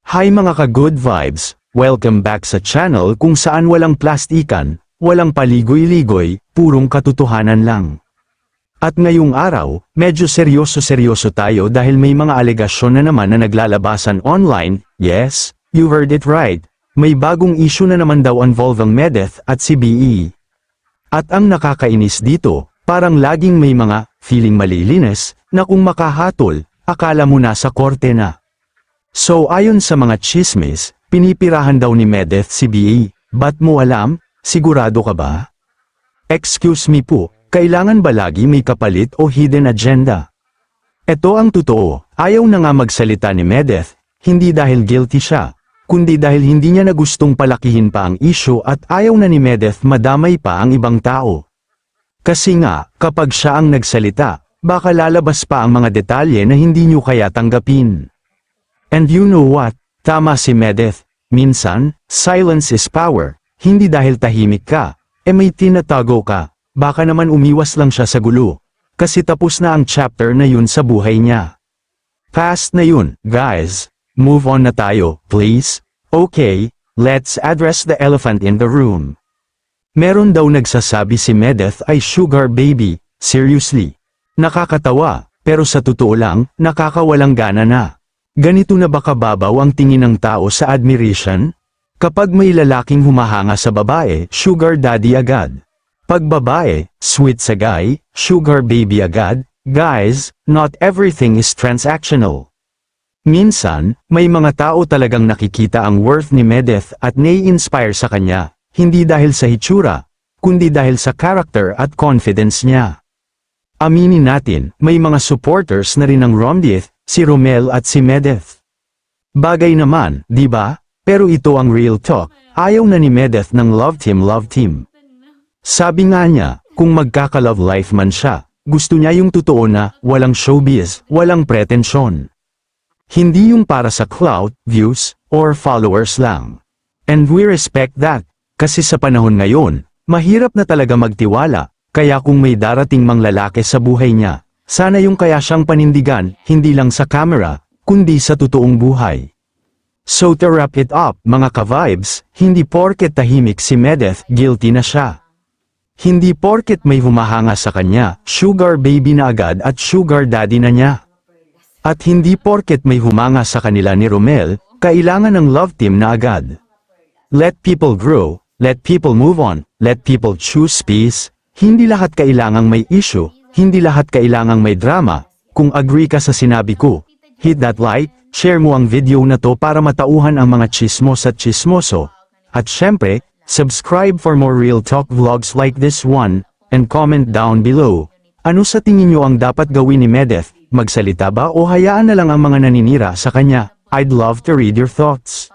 Hi mga ka-good vibes, welcome back sa channel kung saan walang plastikan, walang paligoy-ligoy, purong katotohanan lang. At ngayong araw, medyo seryoso tayo dahil may mga alegasyon na naman na naglalabasan online. Yes, you heard it right, may bagong issue na naman daw involving Medeth at si BE. At ang nakakainis dito, parang laging may mga feeling malilinis na kung makahatol, akala mo nasa korte na. So ayon sa mga chismis, pinipirahan daw ni Medeth si BE. Ba't mo alam? Sigurado ka ba? Excuse me po, kailangan ba lagi may kapalit o hidden agenda? Ito ang totoo, ayaw na nga magsalita ni Medeth, hindi dahil guilty siya, kundi dahil hindi niya na gustong palakihin pa ang issue at ayaw na ni Medeth madamay pa ang ibang tao. Kasi nga, kapag siya ang nagsalita, baka lalabas pa ang mga detalye na hindi niyo kaya tanggapin. And you know what? Tama si Medeth. Minsan, silence is power. Hindi dahil tahimik ka, may tinatago ka. Baka naman umiwas lang siya sa gulo. Kasi tapos na ang chapter na yun sa buhay niya. Past na yun, guys. Move on na tayo, please. Okay, let's address the elephant in the room. Meron daw nagsasabi si Medeth ay sugar baby. Seriously. Nakakatawa, pero sa totoo lang, nakakawalang gana na. Ganito na ba kababaw ang tingin ng tao sa admiration? Kapag may lalaking humahanga sa babae, sugar daddy agad. Pag babae, sweet sa guy, sugar baby agad. Guys, not everything is transactional. Minsan, may mga tao talagang nakikita ang worth ni Medeth at nai-inspire sa kanya, hindi dahil sa hitsura, kundi dahil sa character at confidence niya. Aminin natin, may mga supporters na rin ng Romdieth, si Romel at si Medeth. Bagay naman, di ba? Pero ito ang real talk, ayaw na ni Medeth ng love team. Sabi nga niya, kung magkaka-love life man siya, gusto niya yung totoo na, walang showbiz, walang pretensyon. Hindi yung para sa clout, views, or followers lang. And we respect that, kasi sa panahon ngayon, mahirap na talaga magtiwala, kaya kung may darating mang lalaki sa buhay niya, sana yung kaya siyang panindigan, hindi lang sa camera, kundi sa totoong buhay. So to wrap it up, mga ka-vibes, hindi porket tahimik si Medeth, guilty na siya. Hindi porket may humahanga sa kanya, sugar baby na agad at sugar daddy na niya. At hindi porket may humanga sa kanila ni Romel, kailangan ng love team na agad. Let people grow, let people move on, let people choose peace, hindi lahat kailangang may issue. Hindi lahat kailangang may drama. Kung agree ka sa sinabi ko, hit that like, share mo ang video na to para matauhan ang mga chismos at chismoso. At syempre, subscribe for more real talk vlogs like this one, and comment down below. Ano sa tingin nyo ang dapat gawin ni Medeth? Magsalita ba o hayaan na lang ang mga naninira sa kanya? I'd love to read your thoughts.